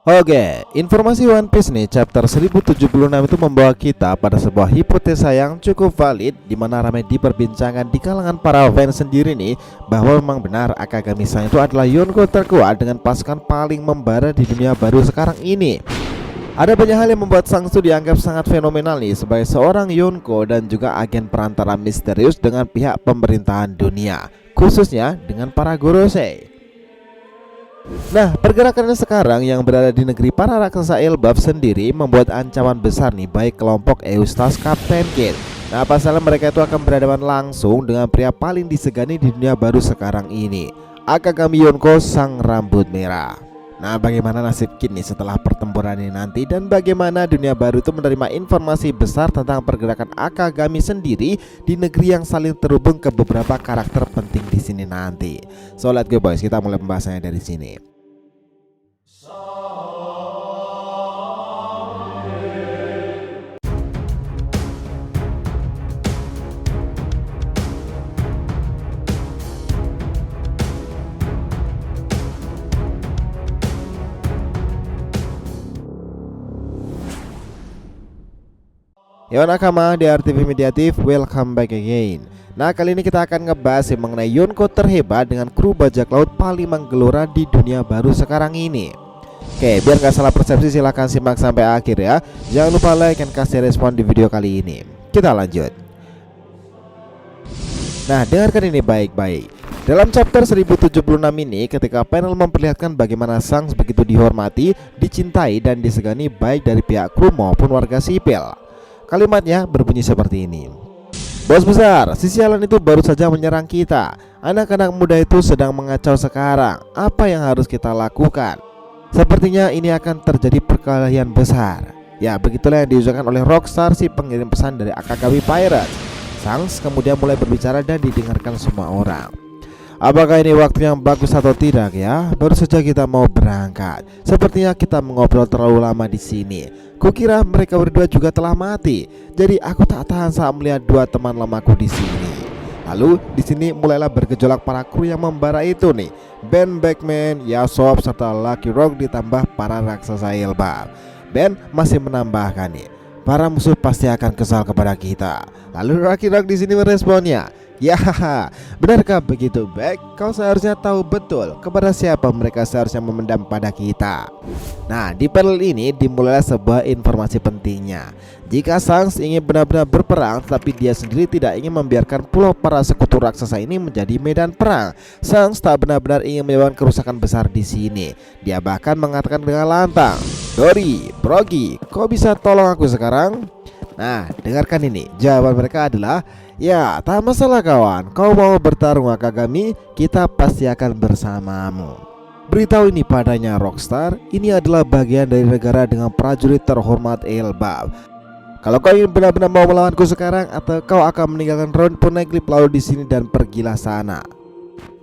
Oke, informasi One Piece nih chapter 1076 itu membawa kita pada sebuah hipotesa yang cukup valid, di mana ramai diperbincangkan di kalangan para fans sendiri nih, bahwa memang benar Akagami-san itu adalah Yonko terkuat dengan pasukan paling membara di dunia baru sekarang ini. Ada banyak hal yang membuat sang Su dianggap sangat fenomenal nih sebagai seorang Yonko dan juga agen perantara misterius dengan pihak pemerintahan dunia, khususnya dengan para Gorosei. Nah, pergerakannya sekarang yang berada di negeri para raksasa Elbaf sendiri membuat ancaman besar nih baik kelompok Eustace Captain Kid. Nah, pasalnya mereka itu akan berhadapan langsung dengan pria paling disegani di dunia baru sekarang ini, Akagami Yonko sang rambut merah. Nah, bagaimana nasib Kid nih setelah pertempuran ini nanti, dan bagaimana dunia baru itu menerima informasi besar tentang pergerakan Akagami sendiri di negeri yang saling terhubung ke beberapa karakter penting di sini nanti. So let's go boys, kita mulai pembahasannya dari sini. Yo nakama di RTV Mediatif, welcome back again. Nah, kali ini kita akan ngebahas mengenai Yonko terhebat dengan kru bajak laut paling menggelora di dunia baru sekarang ini. Oke, biar gak salah persepsi silahkan simak sampai akhir ya. Jangan lupa like dan kasih respon di video kali ini. Kita lanjut. Nah, dengarkan ini baik-baik. Dalam chapter 1076 ini, ketika panel memperlihatkan bagaimana Shanks begitu dihormati, dicintai dan disegani baik dari pihak kru maupun warga sipil. Kalimatnya berbunyi seperti ini. Bos besar, si sialan itu baru saja menyerang kita. Anak-anak muda itu sedang mengacau sekarang. Apa yang harus kita lakukan? Sepertinya ini akan terjadi perkelahian besar. Ya, begitulah yang diucapkan oleh Rockstar, si pengirim pesan dari Akagami Pirates. Shanks kemudian mulai berbicara dan didengarkan semua orang. Apakah ini waktu yang bagus atau tidak ya? Baru saja kita mau berangkat. Sepertinya kita mengobrol terlalu lama di sini. Kukira mereka berdua juga telah mati. Jadi aku tak tahan saat melihat dua teman lamaku di sini. Lalu di sini mulailah bergejolak para kru yang membara itu nih. Ben Beckman, Yasop serta Lucky Rock ditambah para raksasa Elbaf. Ben masih menambahkan nih, para musuh pasti akan kesal kepada kita. Lalu Lucky Rock di sini meresponnya, ya, benarkah begitu Beck? Kau seharusnya tahu betul kepada siapa mereka seharusnya memendam pada kita. Nah, di panel ini dimulailah sebuah informasi pentingnya. Jika Shanks ingin benar-benar berperang, tetapi dia sendiri tidak ingin membiarkan pulau para sekutu raksasa ini menjadi medan perang. Shanks tak benar-benar ingin menyebabkan kerusakan besar di sini. Dia bahkan mengatakan dengan lantang, Dory, Brogy, kau bisa tolong aku sekarang? Nah, dengarkan ini. Jawaban mereka adalah, ya, tak masalah kawan. Kau mau bertarung Akagami, kita pasti akan bersamamu. Beritahu ini padanya Rockstar. Ini adalah bagian dari negara dengan prajurit terhormat Elbaf. Kalau kau ingin benar-benar mau melawanku sekarang, atau kau akan meninggalkan Ron Poneglyph lalu di sini dan pergilah sana.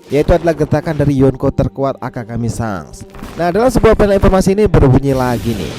Yaitu adalah gertakan dari Yonko terkuat Akagami Shanks. Nah, dalam sebuah panel informasi ini berbunyi lagi nih.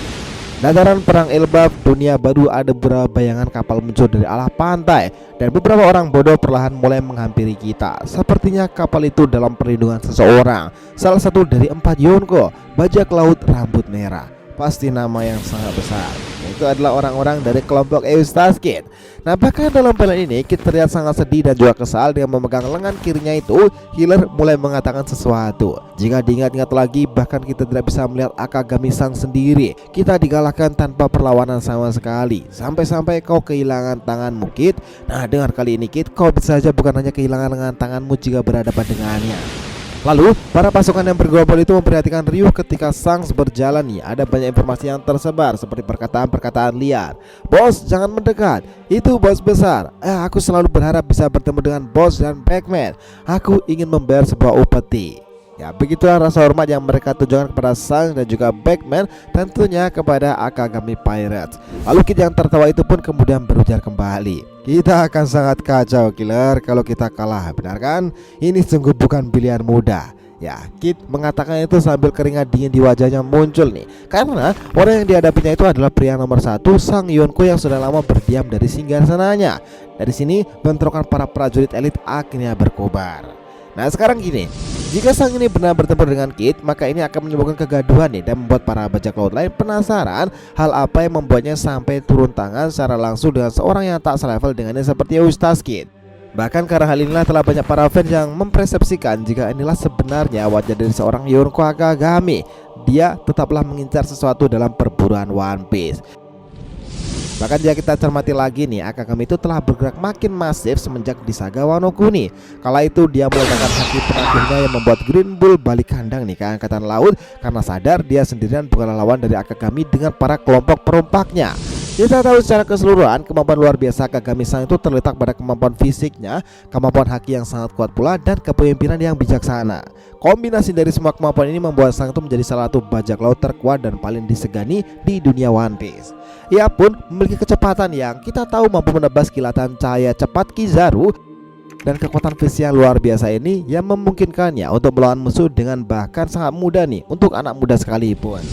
Dataran perang Elbaf dunia baru, ada beberapa bayangan kapal muncul dari arah pantai, dan beberapa orang bodoh perlahan mulai menghampiri kita. Sepertinya kapal itu dalam perlindungan seseorang, salah satu dari 4 Yonko bajak laut rambut merah. Pasti nama yang sangat besar. Itu adalah orang-orang dari kelompok Eustace Kid. Nah, bahkan dalam panel ini Kid terlihat sangat sedih dan juga kesal dengan memegang lengan kirinya itu. Healer mulai mengatakan sesuatu. Jika diingat-ingat lagi, bahkan kita tidak bisa melihat Akagami Shanks sendiri. Kita dikalahkan tanpa perlawanan sama sekali. Sampai-sampai kau kehilangan tanganmu, Kid. Nah, dengar kali ini Kid, kau bisa saja bukan hanya kehilangan lengan tanganmu jika berhadapan dengannya. Lalu, para pasukan yang bergerombol itu memperhatikan riuh ketika Shanks berjalan nih. Ada banyak informasi yang tersebar seperti perkataan-perkataan liar. Bos, jangan mendekat. Itu bos besar. Aku selalu berharap bisa bertemu dengan bos dan Beckman. Aku ingin membayar sebuah upeti. Ya, begitulah rasa hormat yang mereka tunjukkan kepada Shanks dan juga Beckman, tentunya kepada Akagami Pirates. Lalu Kid yang tertawa itu pun kemudian berujar kembali, kita akan sangat kacau killer kalau kita kalah, benar kan? Ini sungguh bukan pilihan mudah. Ya, Kid mengatakan itu sambil keringat dingin di wajahnya muncul nih, karena orang yang dihadapinya itu adalah pria nomor 1, sang Yonko yang sudah lama berdiam dari singgasananya. Dari sini bentrokan para prajurit elit akhirnya berkobar. Nah, sekarang gini, Jika sang ini benar bertempur dengan Kid, maka ini akan menimbulkan kegaduhan nih dan membuat para bajak laut lain penasaran hal apa yang membuatnya sampai turun tangan secara langsung dengan seorang yang tak selevel dengannya seperti Ustaz Kid. Bahkan karena hal inilah telah banyak para fans yang mempersepsikan jika inilah sebenarnya wajah dari seorang Yonko Akagami. Dia tetaplah mengincar sesuatu dalam perburuan One Piece. Bahkan jika kita cermati lagi nih, Akagami itu telah bergerak makin masif semenjak di saga Wano Kuni. Kala itu dia meletakkan haki penagihnya yang membuat Green Bull balik kandang nih ke angkatan laut karena sadar dia sendirian bukanlah lawan dari Akagami dengan para kelompok perompaknya. Kita tahu secara keseluruhan kemampuan luar biasa Akagami-san itu terletak pada kemampuan fisiknya, kemampuan haki yang sangat kuat pula, dan kepemimpinan yang bijaksana. Kombinasi dari semua kemampuan ini membuat sang itu menjadi salah satu bajak laut terkuat dan paling disegani di dunia One Piece. Ia pun memiliki kecepatan yang kita tahu mampu menebas kilatan cahaya cepat Kizaru, dan kekuatan fisik yang luar biasa ini yang memungkinkannya untuk melawan musuh dengan bahkan sangat mudah nih untuk anak muda sekalipun.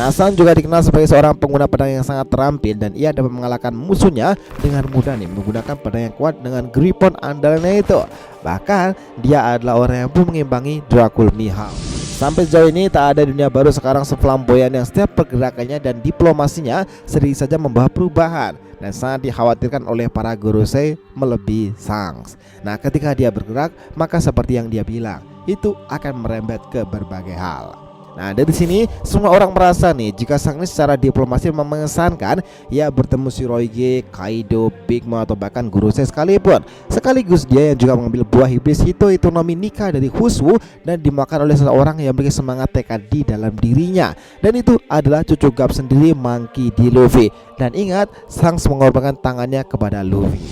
Sang juga dikenal sebagai seorang pengguna pedang yang sangat terampil dan ia dapat mengalahkan musuhnya dengan mudah nih menggunakan pedang yang kuat dengan gripon andalnya itu. Bahkan dia adalah orang yang mampu mengimbangi Dracul Mihawk. Sampai sejauh ini tak ada dunia baru sekarang seflamboyan yang setiap pergerakannya dan diplomasinya sering saja membawa perubahan dan sangat dikhawatirkan oleh para Gorosei melebihi Shanks. Nah, ketika dia bergerak, maka seperti yang dia bilang, itu akan merembet ke berbagai hal. Nah, dari sini semua orang merasa nih jika sang ini secara diplomasi mengesankan, ia bertemu Shirohige, Kaido, Big Mom atau bahkan Gorosei sekalipun. Sekaligus dia yang juga mengambil buah iblis Hito Nomi Nika dari Huswu dan dimakan oleh seseorang yang memiliki semangat tekad di dalam dirinya. Dan itu adalah cucu Garp sendiri, Monkey D. Luffy. Dan ingat, Shanks mengorbankan tangannya kepada Luffy.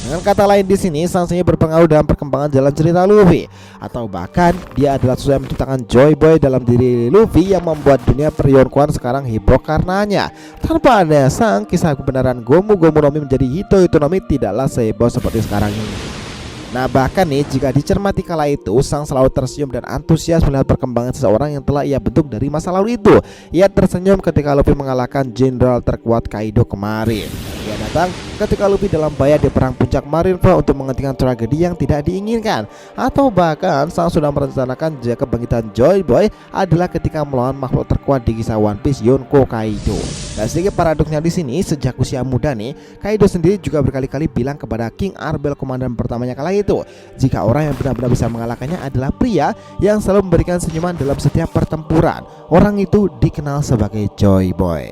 Dengan kata lain di sini, Shanks ini berpengaruh dalam perkembangan jalan cerita Luffy, atau bahkan dia adalah sesuatu yang menciptakan Joy Boy dalam diri Luffy yang membuat dunia peryonkuan sekarang heboh karenanya. Tanpa adanya Shanks, kisah kebenaran Gomu Nomi menjadi Hito Nomi tidaklah seheboh seperti sekarang ini. Nah, bahkan nih jika dicermati kala itu, Sang selalu tersenyum dan antusias melihat perkembangan seseorang yang telah ia bentuk dari masa lalu itu. Ia tersenyum ketika Luffy mengalahkan jenderal terkuat Kaido kemarin. Ia datang ketika Luffy dalam bahaya di perang puncak Marineford untuk menghentikan tragedi yang tidak diinginkan. Atau bahkan Sang sudah merencanakan jika kebangkitan Joy Boy adalah ketika melawan makhluk terkuat di kisah One Piece, Yonko Kaido. Dan sedikit paradoksnya di sini, sejak usia muda nih, Kaido sendiri juga berkali-kali bilang kepada King Arbel, komandan pertamanya kala itu, jika orang yang benar-benar bisa mengalahkannya adalah pria yang selalu memberikan senyuman dalam setiap pertempuran. Orang itu dikenal sebagai Joy Boy.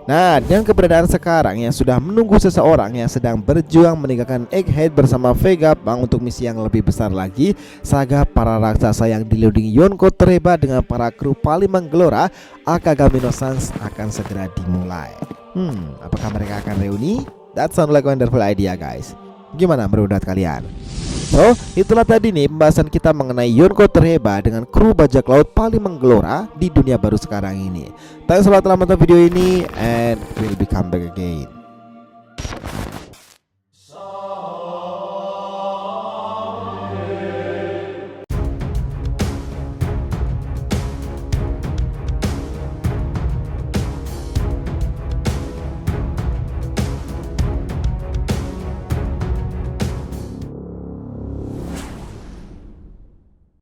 Nah, dengan keberadaan sekarang yang sudah menunggu seseorang yang sedang berjuang meninggalkan Egghead bersama Vegapunk untuk misi yang lebih besar lagi, saga para raksasa yang dilindungi Yonko terhebat dengan para kru paling menggelora, Akagami no Shanks akan segera dimulai. Apakah mereka akan reuni? That sound like a wonderful idea, guys. Gimana menurut kalian? So, itulah tadi nih pembahasan kita mengenai Yonko terhebat dengan kru bajak laut paling menggelora di dunia baru sekarang ini. Thanks telah menonton video ini, and we'll be come back again.